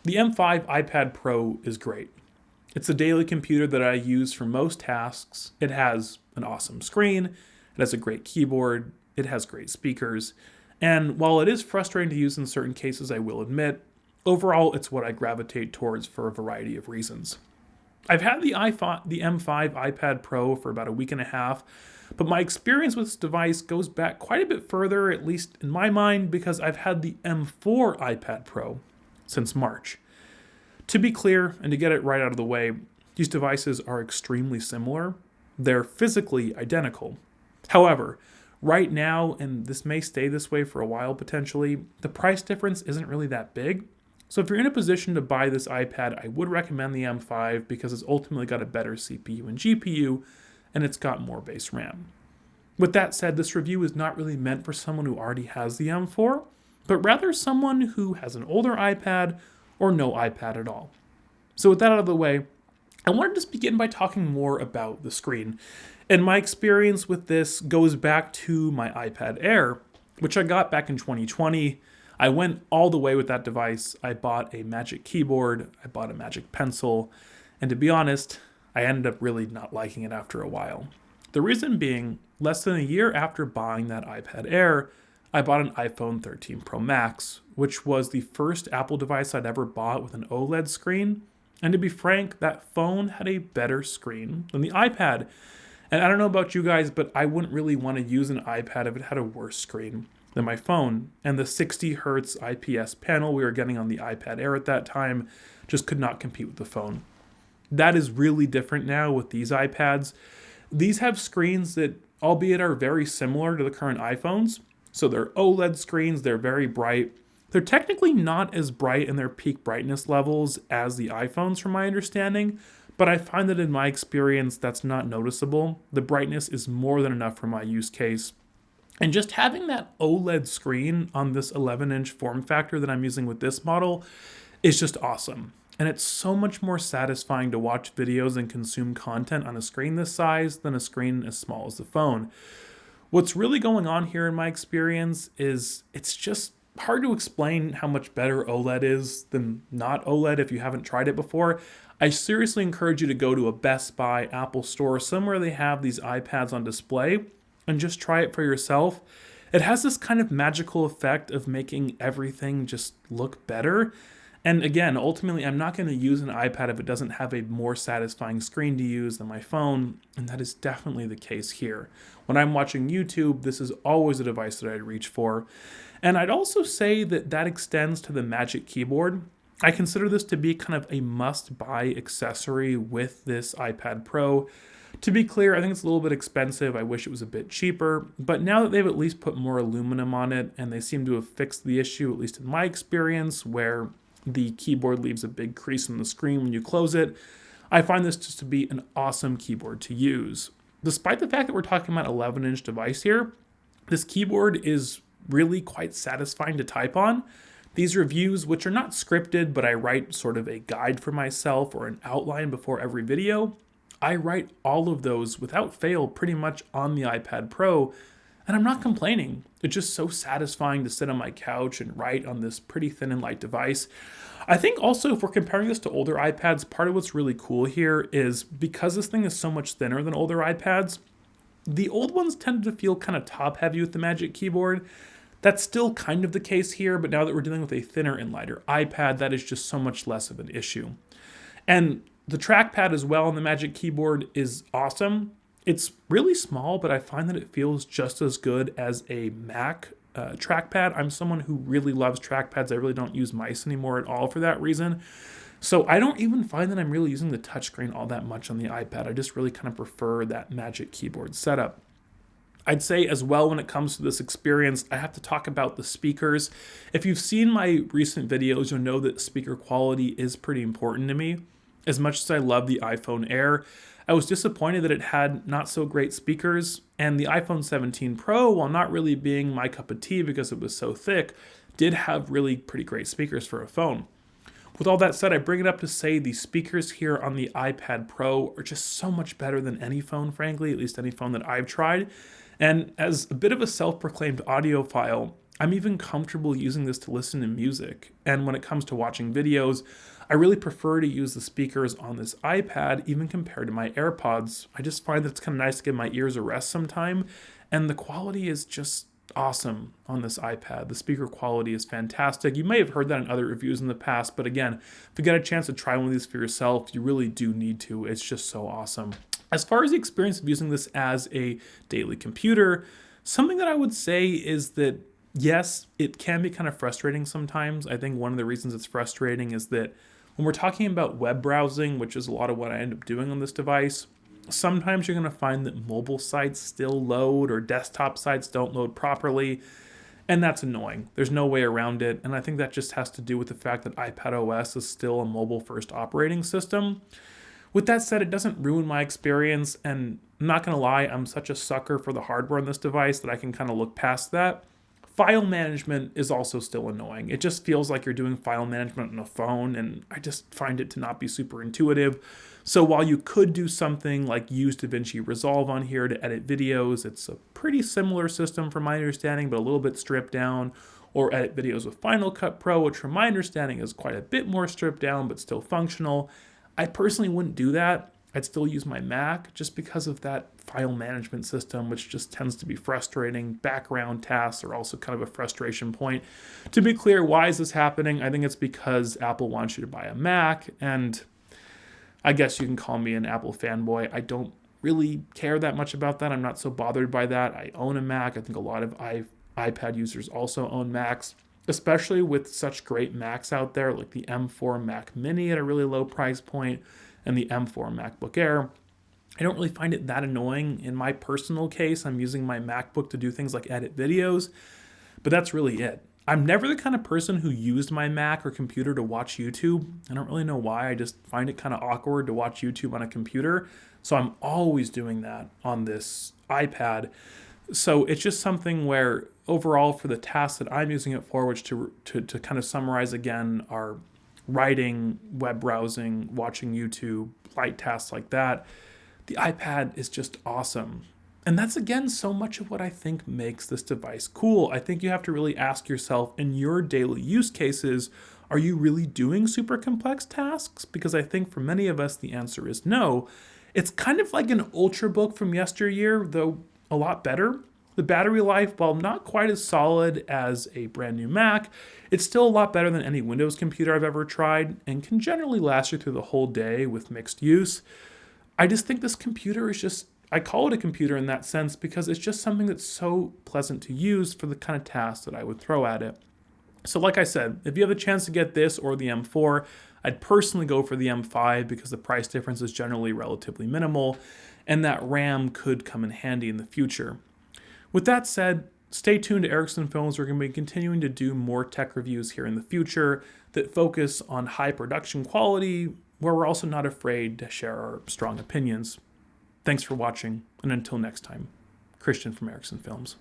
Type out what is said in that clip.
The M5 iPad Pro is great. It's a daily computer that I use for most tasks. It has an awesome screen, it has a great keyboard, it has great speakers, and while it is frustrating to use in certain cases, I will admit, overall it's what I gravitate towards for a variety of reasons. I've had the M5 iPad Pro for about a week and a half, but my experience with this device goes back quite a bit further, at least in my mind, because I've had the M4 iPad Pro since March. To be clear, and to get it right out of the way, these devices are extremely similar. They're physically identical. However, right now, and this may stay this way for a while potentially, the price difference isn't really that big. So if you're in a position to buy this iPad, I would recommend the M5 because it's ultimately got a better CPU and GPU, and it's got more base RAM. With that said, this review is not really meant for someone who already has the M4, but rather someone who has an older iPad or no iPad at all. So with that out of the way, I wanted to just begin by talking more about the screen. And my experience with this goes back to my iPad Air, which I got back in 2020. I went all the way with that device. I bought a Magic Keyboard, I bought a Magic Pencil, and to be honest, I ended up really not liking it after a while. The reason being, less than a year after buying that iPad Air, I bought an iPhone 13 Pro Max, which was the first Apple device I'd ever bought with an OLED screen. And to be frank, that phone had a better screen than the iPad. And I don't know about you guys, but I wouldn't really want to use an iPad if it had a worse screen than my phone. And the 60 hertz IPS panel we were getting on the iPad Air at that time just could not compete with the phone. That is really different now with these iPads. These have screens that, albeit are very similar to the current iPhones. So they're OLED screens, they're very bright. They're technically not as bright in their peak brightness levels as the iPhones from my understanding, but I find that in my experience that's not noticeable. The brightness is more than enough for my use case. And just having that OLED screen on this 11-inch form factor that I'm using with this model is just awesome. And it's so much more satisfying to watch videos and consume content on a screen this size than a screen as small as the phone. What's really going on here in my experience is it's just hard to explain how much better OLED is than not OLED if you haven't tried it before. I seriously encourage you to go to a Best Buy, Apple Store, somewhere they have these iPads on display, and just try it for yourself. It has this kind of magical effect of making everything just look better. And again, ultimately, I'm not going to use an iPad if it doesn't have a more satisfying screen to use than my phone, and that is definitely the case here. When I'm watching YouTube, this is always a device that I'd reach for. And I'd also say that that extends to the Magic Keyboard. I consider this to be kind of a must-buy accessory with this iPad Pro. To be clear, I think it's a little bit expensive. I wish it was a bit cheaper, but now that they've at least put more aluminum on it, and they seem to have fixed the issue, at least in my experience, where the keyboard leaves a big crease in the screen when you close it, I find this just to be an awesome keyboard to use. Despite the fact that we're talking about an 11-inch device here, this keyboard is really quite satisfying to type on. These reviews, which are not scripted, but I write sort of a guide for myself or an outline before every video, I write all of those without fail pretty much on the iPad Pro, and I'm not complaining. It's just so satisfying to sit on my couch and write on this pretty thin and light device. I think also if we're comparing this to older iPads, part of what's really cool here is because this thing is so much thinner than older iPads, the old ones tended to feel kind of top heavy with the Magic Keyboard. That's still kind of the case here, but now that we're dealing with a thinner and lighter iPad, that is just so much less of an issue. And the trackpad as well on the Magic Keyboard is awesome. It's really small, but I find that it feels just as good as a Mac trackpad. I'm someone who really loves trackpads. I really don't use mice anymore at all for that reason. So I don't even find that I'm really using the touchscreen all that much on the iPad. I just really kind of prefer that Magic Keyboard setup. I'd say as well when it comes to this experience, I have to talk about the speakers. If you've seen my recent videos, you'll know that speaker quality is pretty important to me. As much as I love the iPhone Air, I was disappointed that it had not so great speakers, and the iPhone 17 Pro, while not really being my cup of tea because it was so thick, did have really pretty great speakers for a phone. With all that said, I bring it up to say the speakers here on the iPad Pro are just so much better than any phone, frankly, at least any phone that I've tried. And as a bit of a self-proclaimed audiophile, I'm even comfortable using this to listen to music. And when it comes to watching videos, I really prefer to use the speakers on this iPad even compared to my AirPods. I just find that it's kind of nice to give my ears a rest sometime, and the quality is just awesome on this iPad. The speaker quality is fantastic. You may have heard that in other reviews in the past, but again, if you get a chance to try one of these for yourself, you really do need to. It's just so awesome. As far as the experience of using this as a daily computer, something that I would say is that yes, it can be kind of frustrating sometimes. I think one of the reasons it's frustrating is that when we're talking about web browsing, which is a lot of what I end up doing on this device, sometimes you're going to find that mobile sites still load or desktop sites don't load properly, and that's annoying. There's no way around it, and I think that just has to do with the fact that iPad OS is still a mobile-first operating system. With that said, it doesn't ruin my experience, and I'm not going to lie, I'm such a sucker for the hardware on this device that I can kind of look past that. File management is also still annoying. It just feels like you're doing file management on a phone, and I just find it to not be super intuitive. So while you could do something like use DaVinci Resolve on here to edit videos, it's a pretty similar system from my understanding, but a little bit stripped down, or edit videos with Final Cut Pro, which from my understanding is quite a bit more stripped down, but still functional. I personally wouldn't do that. I'd still use my Mac just because of that file management system, which just tends to be frustrating. Background tasks are also kind of a frustration point. To be clear, why is this happening? I think it's because Apple wants you to buy a Mac, and I guess you can call me an Apple fanboy. I don't really care that much about that. I'm not so bothered by that. I own a Mac. I think a lot of iPad users also own Macs, especially with such great Macs out there like the M4 Mac Mini at a really low price point and the M4 MacBook Air. I don't really find it that annoying. In my personal case, I'm using my MacBook to do things like edit videos, but that's really it. I'm never the kind of person who used my Mac or computer to watch YouTube. I don't really know why. I just find it kind of awkward to watch YouTube on a computer. So I'm always doing that on this iPad. So it's just something where overall for the tasks that I'm using it for, which to kind of summarize again are writing, web browsing, watching YouTube, light tasks like that, the iPad is just awesome. And that's, again, so much of what I think makes this device cool. I think you have to really ask yourself, in your daily use cases, are you really doing super complex tasks? Because I think for many of us, the answer is no. It's kind of like an Ultrabook from yesteryear, though a lot better. The battery life, while not quite as solid as a brand new Mac, it's still a lot better than any Windows computer I've ever tried, and can generally last you through the whole day with mixed use. I just think this computer is just, I call it a computer in that sense because it's just something that's so pleasant to use for the kind of tasks that I would throw at it. So like I said, if you have a chance to get this or the M4, I'd personally go for the M5 because the price difference is generally relatively minimal, and that RAM could come in handy in the future. With that said, stay tuned to Erickson Films. We're going to be continuing to do more tech reviews here in the future that focus on high production quality, where we're also not afraid to share our strong opinions. Thanks for watching, and until next time, Christian from Erickson Films.